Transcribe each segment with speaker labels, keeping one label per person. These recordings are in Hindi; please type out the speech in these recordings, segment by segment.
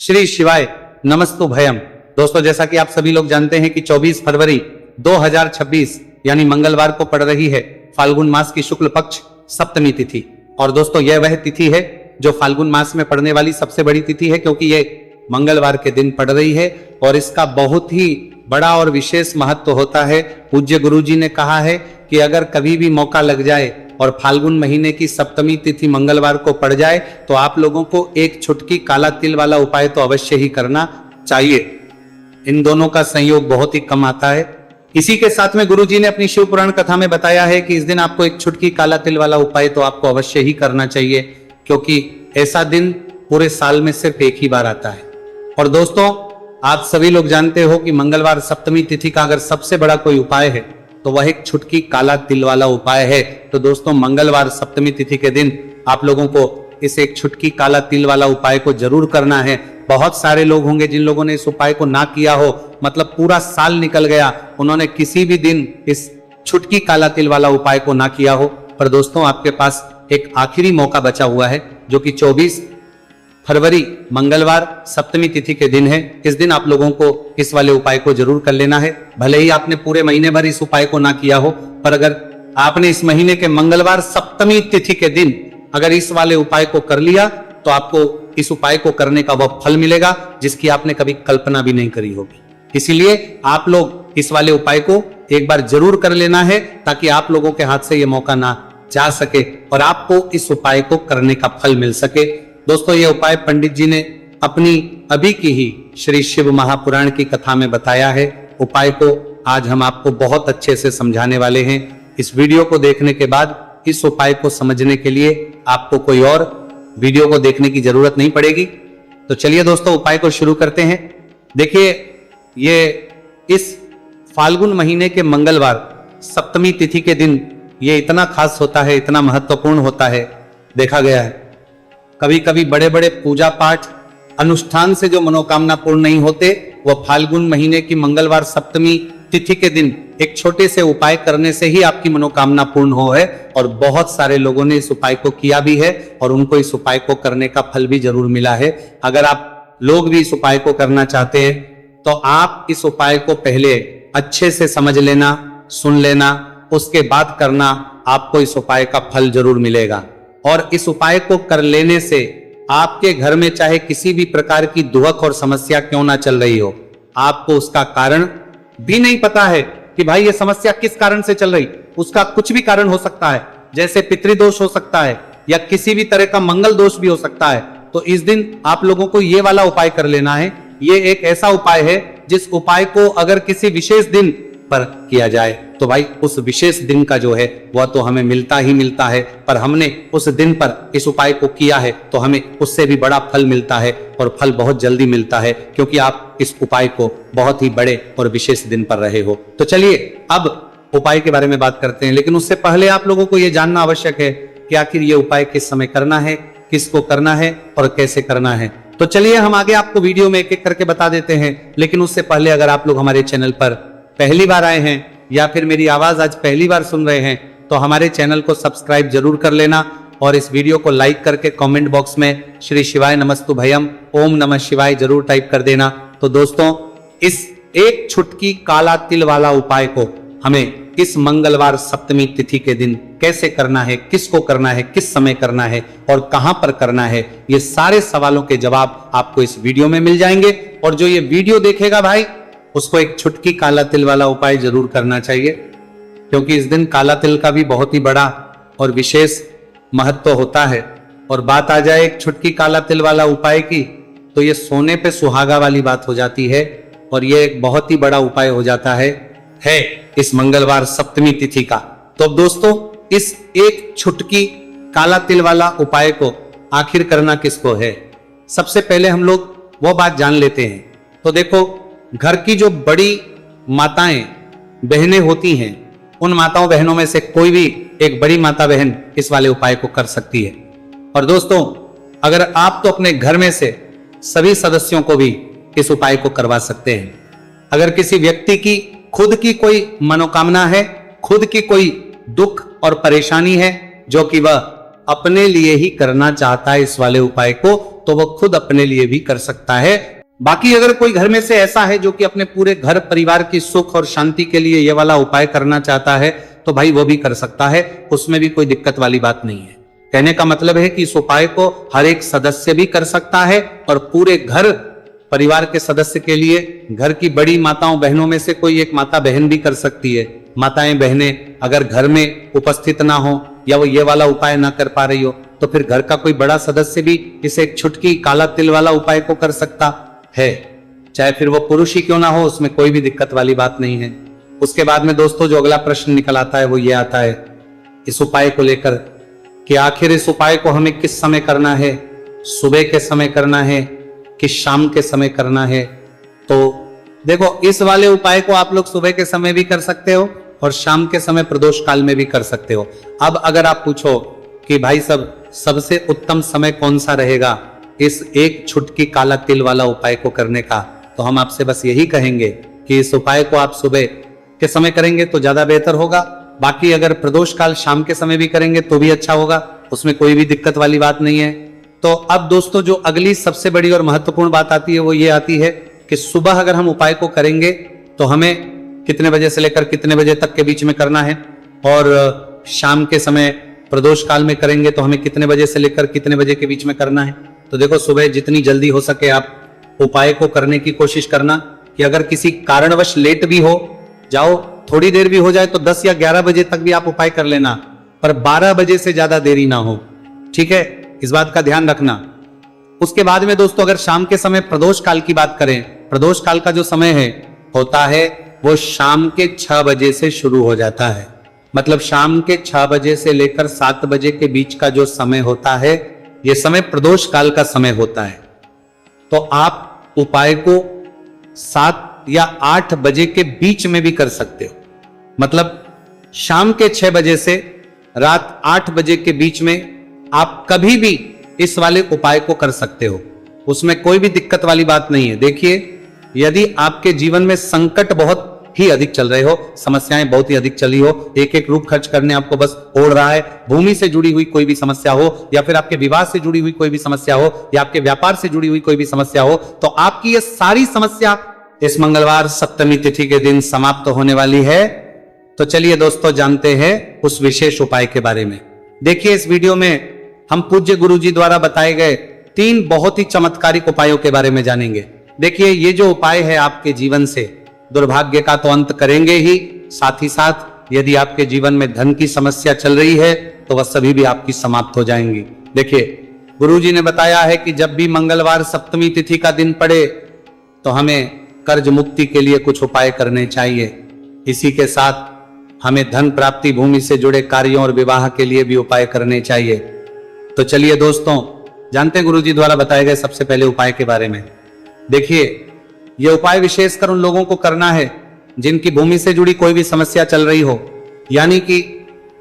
Speaker 1: श्री शिवाय नमस्तु भयम। दोस्तों, जैसा कि आप सभी लोग जानते हैं कि 24 फरवरी 2026 यानी मंगलवार को पड़ रही है फाल्गुन मास की शुक्ल पक्ष सप्तमी तिथि। और दोस्तों, यह वह तिथि है जो फाल्गुन मास में पड़ने वाली सबसे बड़ी तिथि है, क्योंकि ये मंगलवार के दिन पड़ रही है और इसका बहुत ही बड़ा और विशेष महत्व होता है। पूज्य गुरुजी ने कहा है कि अगर कभी भी मौका लग जाए और फाल्गुन महीने की सप्तमी तिथि मंगलवार को पड़ जाए तो आप लोगों को एक छुटकी काला तिल वाला उपाय तो अवश्य ही करना चाहिए। इन दोनों का संयोग बहुत ही कम आता है। इसी के साथ में गुरुजी ने अपनी शिव पुराण कथा में बताया है कि इस दिन आपको एक छुटकी काला तिल वाला उपाय तो आपको अवश्य ही करना चाहिए, क्योंकि ऐसा दिन पूरे साल में सिर्फ एक ही बार आता है। और दोस्तों, आप सभी लोग जानते हो कि मंगलवार सप्तमी तिथि का अगर सबसे बड़ा कोई उपाय है तो वह एक छुटकी काला तिल वाला उपाय है। तो दोस्तों, मंगलवार सप्तमी तिथि के दिन आप लोगों को इस एक छुटकी काला तिल वाला उपाय को जरूर करना है। बहुत सारे लोग होंगे जिन लोगों ने इस उपाय को ना किया हो, मतलब पूरा साल निकल गया, उन्होंने किसी भी दिन इस छुटकी काला तिल वाला उपाय को ना किया हो। पर दोस्तों, आपके पास एक आखिरी मौका बचा हुआ है, जो कि 24 फरवरी मंगलवार सप्तमी तिथि के दिन है। इस दिन आप लोगों को इस वाले उपाय को जरूर कर लेना है। भले ही आपने पूरे महीने भर इस उपाय को ना किया हो, पर अगर आपने इस महीने के मंगलवार सप्तमी तिथि के दिन अगर इस वाले उपाय को कर लिया तो आपको इस उपाय को करने का वह फल मिलेगा जिसकी आपने कभी कल्पना भी नहीं करी होगी। इसीलिए आप लोग इस वाले उपाय को एक बार जरूर कर लेना है, ताकि आप लोगों के हाथ से यह मौका ना जा सके और आपको इस उपाय को करने का फल मिल सके। दोस्तों, ये उपाय पंडित जी ने अपनी अभी की ही श्री शिव महापुराण की कथा में बताया है। उपाय को आज हम आपको बहुत अच्छे से समझाने वाले हैं। इस वीडियो को देखने के बाद इस उपाय को समझने के लिए आपको कोई और वीडियो को देखने की जरूरत नहीं पड़ेगी। तो चलिए दोस्तों, उपाय को शुरू करते हैं। देखिए, ये इस फाल्गुन महीने के मंगलवार सप्तमी तिथि के दिन ये इतना खास होता है, इतना महत्वपूर्ण होता है। देखा गया है कभी कभी बड़े बड़े पूजा पाठ अनुष्ठान से जो मनोकामना पूर्ण नहीं होते, वह फाल्गुन महीने की मंगलवार सप्तमी तिथि के दिन एक छोटे से उपाय करने से ही आपकी मनोकामना पूर्ण हो है। और बहुत सारे लोगों ने इस उपाय को किया भी है और उनको इस उपाय को करने का फल भी जरूर मिला है। अगर आप लोग भी इस उपाय को करना चाहते हैं तो आप इस उपाय को पहले अच्छे से समझ लेना, सुन लेना, उसके बाद करना, आपको इस उपाय का फल जरूर मिलेगा। और इस उपाय को कर लेने से आपके घर में चाहे किसी भी प्रकार की दुख और समस्या क्यों ना चल रही हो, आपको उसका कारण भी नहीं पता है कि भाई ये समस्या किस कारण से चल रही, उसका कुछ भी कारण हो सकता है, जैसे पितृदोष हो सकता है या किसी भी तरह का मंगल दोष भी हो सकता है। तो इस दिन आप लोगों को ये वाला उपाय कर लेना है। ये एक ऐसा उपाय है जिस उपाय को अगर किसी विशेष दिन पर किया जाए तो भाई उस विशेष दिन का जो है वह तो हमें मिलता ही मिलता है, पर हमने उस दिन पर इस उपाय को किया है तो हमें उससे भी बड़ा फल मिलता है और फल बहुत जल्दी मिलता है, क्योंकि आप इस उपाय को बहुत ही बड़े और विशेष दिन पर रहे हो। तो चलिए अब उपाय के बारे में बात करते हैं, लेकिन उससे पहले आप लोगों को यह जानना आवश्यक है कि आखिर ये उपाय किस समय करना है, किसको करना है और कैसे करना है। तो चलिए हम आगे आपको वीडियो में एक एक करके बता देते हैं। लेकिन उससे पहले अगर आप लोग हमारे चैनल पर पहली बार आए हैं या फिर मेरी आवाज आज पहली बार सुन रहे हैं तो हमारे चैनल को सब्सक्राइब जरूर कर लेना और इस वीडियो को लाइक करके कमेंट बॉक्स में श्री शिवाय नमस्तु भयम ओम नमः शिवाय जरूर टाइप कर देना। तो दोस्तों, इस एक छुटकी काला तिल वाला उपाय को हमें इस मंगलवार सप्तमी तिथि के दिन कैसे करना है, किसको करना है, किस समय करना है और कहां पर करना है, ये सारे सवालों के जवाब आपको इस वीडियो में मिल जाएंगे। और जो ये वीडियो देखेगा भाई, उसको एक छुटकी काला तिल वाला उपाय जरूर करना चाहिए, क्योंकि इस दिन काला तिल का भी बहुत ही बड़ा और विशेष महत्व होता है। और बात आ जाए एक छुटकी काला तिल वाला उपाय की, तो ये सोने पे सुहागा वाली बात हो जाती है और ये एक बहुत ही बड़ा उपाय हो जाता है इस मंगलवार सप्तमी तिथि का। तो दोस्तों, इस एक छुटकी काला तिल वाला उपाय को आखिर करना किसको है, सबसे पहले हम लोग वो बात जान लेते हैं। तो देखो, घर की जो बड़ी माताएं बहनें होती हैं, उन माताओं बहनों में से कोई भी एक बड़ी माता बहन इस वाले उपाय को कर सकती है। और दोस्तों, अगर आप तो अपने घर में से सभी सदस्यों को भी इस उपाय को करवा सकते हैं। अगर किसी व्यक्ति की खुद की कोई मनोकामना है, खुद की कोई दुख और परेशानी है जो कि वह अपने लिए ही करना चाहता है इस वाले उपाय को, तो वो खुद अपने लिए भी कर सकता है। बाकी अगर कोई घर में से ऐसा है जो कि अपने पूरे घर परिवार की सुख और शांति के लिए ये वाला उपाय करना चाहता है, तो भाई वो भी कर सकता है, उसमें भी कोई दिक्कत वाली बात नहीं है। कहने का मतलब है कि इस उपाय को हर एक सदस्य भी कर सकता है और पूरे घर परिवार के सदस्य के लिए घर की बड़ी माताओं बहनों में से कोई एक माता बहन भी कर सकती है। माताएं बहनें अगर घर में उपस्थित ना हो या वो ये वाला उपाय ना कर पा रही हो, तो फिर घर का कोई बड़ा सदस्य भी इसे एक छुटकी काला तिल वाला उपाय को कर सकता है, चाहे फिर वो पुरुष ही क्यों ना हो, उसमें कोई भी दिक्कत वाली बात नहीं है। उसके बाद में दोस्तों जो अगला प्रश्न निकल आता है वो ये आता है इस उपाय को लेकर कि आखिर इस उपाय को हमें किस समय करना है, सुबह के समय करना है कि शाम के समय करना है। तो देखो, इस वाले उपाय को आप लोग सुबह के समय भी कर सकते हो और शाम के समय प्रदोष काल में भी कर सकते हो। अब अगर आप पूछो कि भाई सबसे उत्तम समय कौन सा रहेगा इस एक छुटकी काला तिल वाला उपाय को करने का, तो हम आपसे बस यही कहेंगे कि इस उपाय को आप सुबह के समय करेंगे तो ज्यादा बेहतर होगा। बाकी अगर प्रदोष काल शाम के समय भी करेंगे तो भी अच्छा होगा, उसमें कोई भी दिक्कत वाली बात नहीं है। तो अब दोस्तों जो अगली सबसे बड़ी और महत्वपूर्ण बात आती है वो ये आती है कि सुबह अगर हम उपाय को करेंगे तो हमें कितने बजे से लेकर कितने बजे तक के बीच में करना है, और शाम के समय प्रदोष काल में करेंगे तो हमें कितने बजे से लेकर कितने बजे के बीच में करना है। तो देखो, सुबह जितनी जल्दी हो सके आप उपाय को करने की कोशिश करना, कि अगर किसी कारणवश लेट भी हो जाओ, थोड़ी देर भी हो जाए तो 10 या 11 बजे तक भी आप उपाय कर लेना, पर 12 बजे से ज्यादा देरी ना हो, ठीक है, इस बात का ध्यान रखना। उसके बाद में दोस्तों अगर शाम के समय प्रदोष काल की बात करें, प्रदोष काल का जो समय है होता है वो शाम के 6 बजे से शुरू हो जाता है। मतलब शाम के 6 बजे से लेकर 7 बजे के बीच का जो समय होता है, यह समय प्रदोष काल का समय होता है। तो आप उपाय को 7 या 8 बजे के बीच में भी कर सकते हो। मतलब शाम के 6 बजे से रात 8 बजे के बीच में आप कभी भी इस वाले उपाय को कर सकते हो, उसमें कोई भी दिक्कत वाली बात नहीं है। देखिए, यदि आपके जीवन में संकट बहुत ही अधिक चल रहे हो, समस्याएं बहुत ही अधिक चली हो, एक एक रूप खर्च करने आपको बस ओढ़ रहा है, भूमि से जुड़ी हुई कोई भी समस्या हो, या फिर आपके विवाह से जुड़ी हुई कोई भी समस्या हो, या आपके व्यापार से जुड़ी हुई कोई भी समस्या हो, तो आपकी ये सारी समस्या इस मंगलवार सप्तमी तिथि के दिन समाप्त होने वाली है। तो चलिए दोस्तों जानते हैं उस विशेष उपाय के बारे में। देखिए, इस वीडियो में हम पूज्य गुरुजी द्वारा बताए गए 3 बहुत ही चमत्कारिक उपायों के बारे में जानेंगे। देखिए, ये जो उपाय है आपके जीवन से दुर्भाग्य का तो अंत करेंगे ही, साथ ही साथ यदि आपके जीवन में धन की समस्या चल रही है तो वह सभी भी आपकी समाप्त हो जाएंगी। देखिए, गुरुजी ने बताया है कि जब भी मंगलवार सप्तमी तिथि का दिन पड़े तो हमें कर्ज मुक्ति के लिए कुछ उपाय करने चाहिए। इसी के साथ हमें धन प्राप्ति, भूमि से जुड़े कार्यों और विवाह के लिए भी उपाय करने चाहिए। तो चलिए दोस्तों जानते हैं गुरुजी द्वारा बताए गए सबसे पहले उपाय के बारे में। देखिए, यह उपाय विशेषकर उन लोगों को करना है जिनकी भूमि से जुड़ी कोई भी समस्या चल रही हो, यानी कि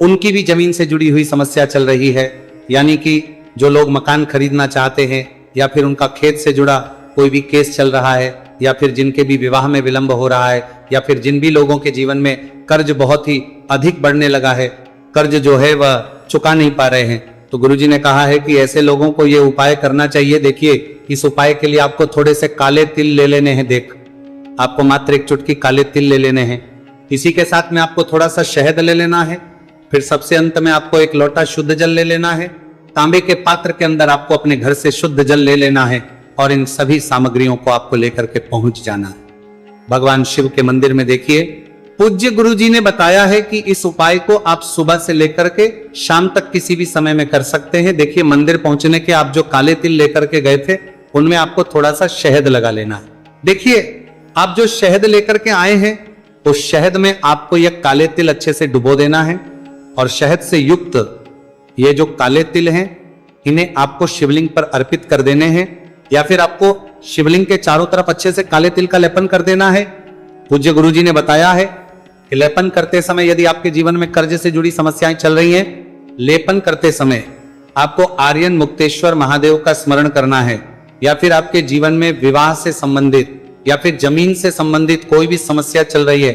Speaker 1: उनकी भी जमीन से जुड़ी हुई समस्या चल रही है, यानी कि जो लोग मकान खरीदना चाहते हैं, या फिर उनका खेत से जुड़ा कोई भी केस चल रहा है, या फिर जिनके भी विवाह में विलंब हो रहा है, या फिर जिन भी लोगों के जीवन में कर्ज बहुत ही अधिक बढ़ने लगा है, कर्ज जो है वह चुका नहीं पा रहे हैं, तो गुरुजी ने कहा है कि ऐसे लोगों को यह उपाय करना चाहिए। देखिए, इस उपाय के लिए आपको थोड़े से काले तिल ले लेने हैं। आपको मात्र एक चुटकी काले तिल ले लेने हैं। इसी के साथ में आपको थोड़ा सा शहद ले लेना है। फिर सबसे अंत में आपको एक लोटा शुद्ध जल ले लेना है। तांबे के पात्र के अंदर आपको अपने घर से शुद्ध जल ले लेना है और इन सभी सामग्रियों को आपको लेकर के पहुंच जाना है भगवान शिव के मंदिर में। देखिए, पूज्य गुरुजी ने बताया है कि इस उपाय को आप सुबह से लेकर के शाम तक किसी भी समय में कर सकते हैं। देखिए, मंदिर पहुंचने के आप जो काले तिल लेकर के गए थे उनमें आपको थोड़ा सा शहद लगा लेना है। देखिए, आप जो शहद लेकर के आए हैं उस शहद में आपको यह काले तिल अच्छे से डुबो देना है, और शहद से युक्त ये जो काले तिल हैं इन्हें आपको शिवलिंग पर अर्पित कर देने हैं, या फिर आपको शिवलिंग के चारों तरफ अच्छे से काले तिल का लेपन कर देना है। पूज्य गुरुजी ने बताया है कि लेपन करते समय यदि आपके जीवन में कर्ज से जुड़ी समस्याएं चल रही हैं, लेपन करते समय आपको आर्यन मुक्तेश्वर महादेव का स्मरण करना है, या फिर आपके जीवन में विवाह से संबंधित या फिर जमीन से संबंधित कोई भी समस्या चल रही है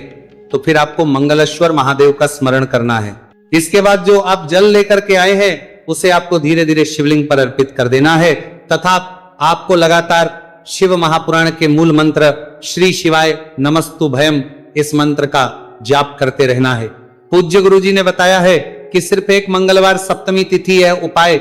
Speaker 1: तो फिर आपको मंगलेश्वर महादेव का स्मरण करना है। इसके बाद जो आप जल लेकर के आए हैं उसे आपको धीरे धीरे शिवलिंग पर अर्पित कर देना है, तथा आपको लगातार शिव महापुराण के मूल मंत्र श्री शिवाय नमस्तु भयम इस मंत्र का जाप करते रहना है। पूज्य गुरु जी ने बताया है कि सिर्फ एक मंगलवार सप्तमी तिथि है, उपाय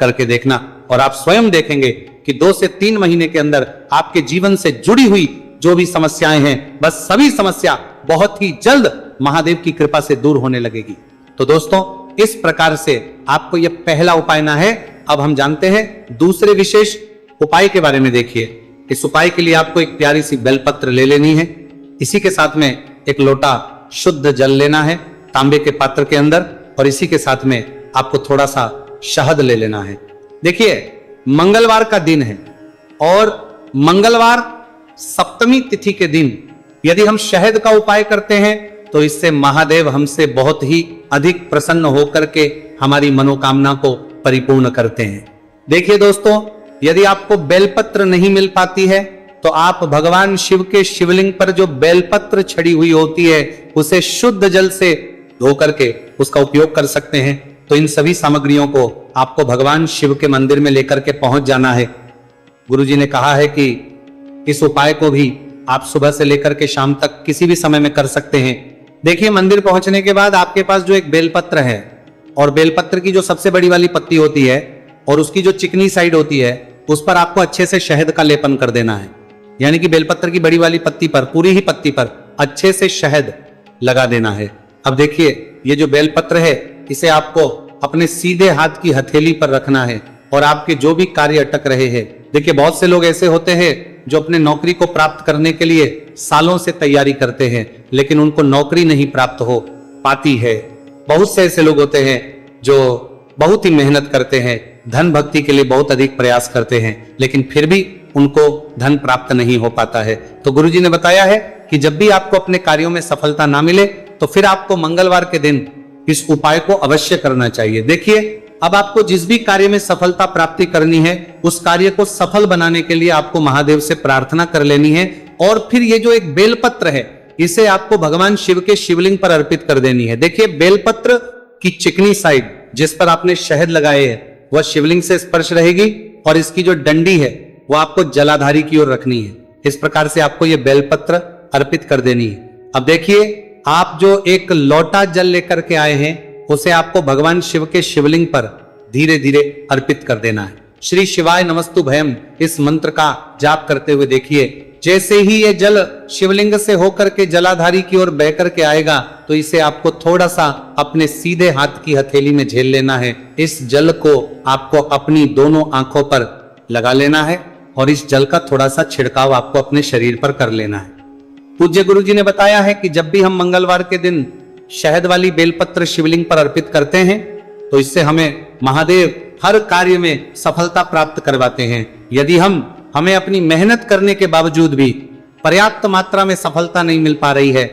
Speaker 1: करके देखना और आप स्वयं देखेंगे कि 2 से 3 महीने के अंदर आपके जीवन से जुड़ी हुई जो भी समस्याएं हैं, बस सभी समस्या बहुत ही जल्द महादेव की कृपा से दूर होने लगेगी। तो दोस्तों, इस प्रकार से आपको यह पहला उपाय ना है। अब हम जानते हैं दूसरे विशेष उपाय के बारे में। देखिए, इस उपाय के लिए आपको एक प्यारी सी बेलपत्र ले लेनी है। इसी के साथ में एक लोटा शुद्ध जल लेना है तांबे के पात्र के अंदर, और इसी के साथ में आपको थोड़ा सा शहद ले लेना है। देखिए, मंगलवार का दिन है और मंगलवार सप्तमी तिथि के दिन यदि हम शहद का उपाय करते हैं तो इससे महादेव हमसे बहुत ही अधिक प्रसन्न होकर के हमारी मनोकामना को परिपूर्ण करते हैं। देखिए दोस्तों, यदि आपको बेलपत्र नहीं मिल पाती है तो आप भगवान शिव के शिवलिंग पर जो बेलपत्र छड़ी हुई होती है उसे शुद्ध जल से धो करके उसका उपयोग कर सकते हैं। तो इन सभी सामग्रियों को आपको भगवान शिव के मंदिर में लेकर के पहुंच जाना है। गुरुजी ने कहा है कि इस उपाय को भी आप सुबह से लेकर के शाम तक किसी भी समय में कर सकते हैं। देखिए, मंदिर पहुंचने के बाद आपके पास जो एक बेलपत्र है और बेलपत्र की जो सबसे बड़ी वाली पत्ती होती है और उसकी जो चिकनी साइड होती है उस पर आपको अच्छे से शहद का लेपन कर देना है। यानी कि बेलपत्र की बड़ी वाली पत्ती पर, पूरी ही पत्ती पर अच्छे से शहद लगा देना है। अब देखिए, ये जो बेलपत्र है इसे आपको अपने सीधे हाथ की हथेली पर रखना है और आपके जो भी कार्य अटक रहे हैं। देखिए, बहुत से लोग ऐसे होते हैं जो अपने नौकरी को प्राप्त करने के लिए सालों से तैयारी करते हैं लेकिन उनको नौकरी नहीं प्राप्त हो पाती है। बहुत से ऐसे लोग होते हैं जो बहुत ही मेहनत करते हैं, धन भक्ति के लिए बहुत अधिक प्रयास करते हैं, लेकिन फिर भी उनको धन प्राप्त नहीं हो पाता है। तो गुरुजी ने बताया है कि जब भी आपको अपने कार्यों में सफलता ना मिले तो फिर आपको मंगलवार के दिन इस उपाय को अवश्य करना चाहिए। देखिए, अब आपको जिस भी कार्य में सफलता प्राप्ति करनी है उस कार्य को सफल बनाने के लिए आपको महादेव से प्रार्थना कर लेनी है और फिर ये जो एक बेलपत्र है इसे आपको भगवान शिव के शिवलिंग पर अर्पित कर देनी है। देखिए, बेलपत्र की चिकनी साइड जिस पर आपने शहद लगाए है वह शिवलिंग से स्पर्श रहेगी और इसकी जो डंडी है वो आपको जलाधारी की ओर रखनी है। इस प्रकार से आपको ये बेलपत्र अर्पित कर देनी है। अब देखिए, आप जो एक लोटा जल लेकर के आए हैं उसे आपको भगवान शिव के शिवलिंग पर धीरे धीरे अर्पित कर देना है। श्री शिवाय नमस्तु भयम इस मंत्र का जाप करते हुए देखिए, जैसे ही ये जल शिवलिंग से होकर के जलाधारी की ओर बह करके आएगा तो इसे आपको थोड़ा सा अपने सीधे हाथ की हथेली में झेल लेना है। इस जल को आपको अपनी दोनों आंखों पर लगा लेना है और इस जल का थोड़ा सा छिड़काव आपको अपने शरीर पर कर लेना है। पूज्य गुरु जी ने बताया है कि जब भी हम मंगलवार के दिन शहद वाली बेलपत्र शिवलिंग पर अर्पित करते हैं तो इससे हमें महादेव हर कार्य में सफलता प्राप्त करवाते हैं। यदि हमें अपनी मेहनत करने के बावजूद भी पर्याप्त मात्रा में सफलता नहीं मिल पा रही है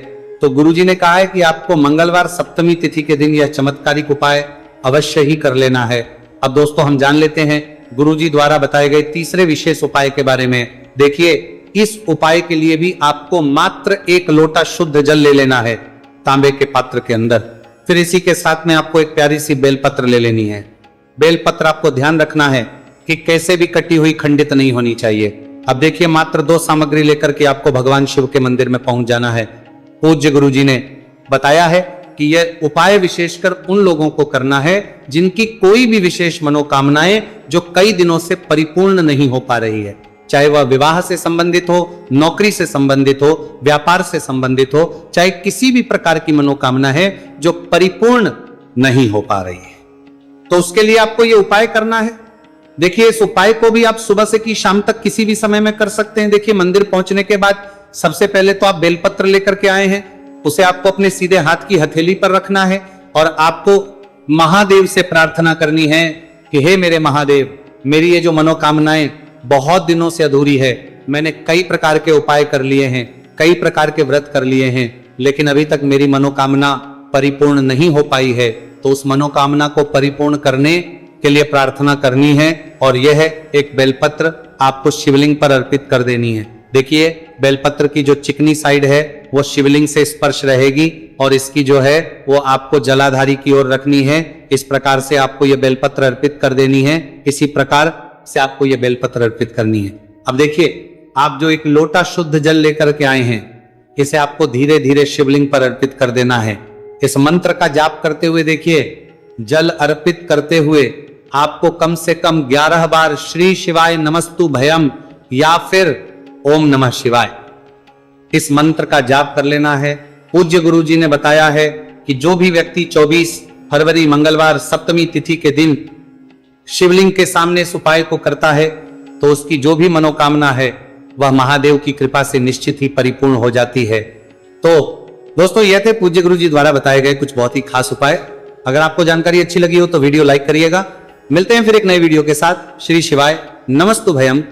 Speaker 1: तो गुरुजी ने कहा है कि आपको मंगलवार सप्तमी तिथि के दिन यह चमत्कारिक उपाय अवश्य ही कर लेना है। अब दोस्तों, हम जान लेते हैं गुरुजी द्वारा बताए गए तीसरे विशेष उपाय के बारे में। देखिए, इस उपाय के लिए भी आपको मात्र 1 लोटा शुद्ध जल ले लेना है तांबे के पात्र के अंदर। फिर इसी के साथ में आपको एक प्यारी सी बेलपत्र ले लेनी है। बेलपत्र आपको ध्यान रखना है कि कैसे भी कटी हुई खंडित नहीं होनी चाहिए। अब देखिए, मात्र 2 सामग्री लेकर के आपको भगवान शिव के मंदिर में पहुंच जाना है। पूज्य गुरु जी ने बताया है कि यह उपाय विशेषकर उन लोगों को करना है जिनकी कोई भी विशेष मनोकामनाएं जो कई दिनों से परिपूर्ण नहीं हो पा रही है, चाहे वह विवाह से संबंधित हो, नौकरी से संबंधित हो, व्यापार से संबंधित हो, चाहे किसी भी प्रकार की मनोकामना है जो परिपूर्ण नहीं हो पा रही है, तो उसके लिए आपको यह उपाय करना है। देखिए, इस उपाय को भी आप सुबह से की शाम तक किसी भी समय में कर सकते हैं। देखिए, मंदिर पहुंचने के बाद सबसे पहले तो आप बेलपत्र लेकर के आए हैं, उसे आपको अपने सीधे हाथ की हथेली पर रखना है और आपको महादेव से प्रार्थना करनी है कि हे मेरे महादेव, मेरी ये जो मनोकामनाएं बहुत दिनों से अधूरी है, मैंने कई प्रकार के उपाय कर लिए हैं, कई प्रकार के व्रत कर लिए हैं, लेकिन अभी तक मेरी मनोकामना परिपूर्ण नहीं हो पाई है, तो उस मनोकामना को परिपूर्ण करने के लिए प्रार्थना करनी है और यह एक बेलपत्र आपको शिवलिंग पर अर्पित कर देनी है। देखिए, बेलपत्र की जो चिकनी साइड है वो शिवलिंग से स्पर्श रहेगी और इसकी जो है वो आपको जलाधारी की ओर रखनी है। इस प्रकार से आपको यह बेलपत्र अर्पित कर देनी है। इसी प्रकार से आपको यह बेलपत्र अर्पित करनी है। अब देखिए, आप जो एक लोटा शुद्ध जल लेकर के आए हैं, इसे आपको धीरे धीरे शिवलिंग पर अर्पित कर देना है। इस मंत्र का जाप करते हुए देखिए, जल अर्पित करते हुए आपको कम से कम 11 बार श्री शिवाय नमस्तु भयम या फिर ओम नमः शिवाय इस मंत्र का जाप कर लेना है। पूज्य गुरु जी ने बताया है कि जो भी व्यक्ति 24 फरवरी मंगलवार सप्तमी तिथि के दिन शिवलिंग के सामने इस उपाय को करता है तो उसकी जो भी मनोकामना है वह महादेव की कृपा से निश्चित ही परिपूर्ण हो जाती है। तो दोस्तों, यह थे पूज्य गुरु जी द्वारा बताए गए कुछ बहुत ही खास उपाय। अगर आपको जानकारी अच्छी लगी हो तो वीडियो लाइक करिएगा। मिलते हैं फिर एक नए वीडियो के साथ। श्री शिवाय नमस्तु भयम।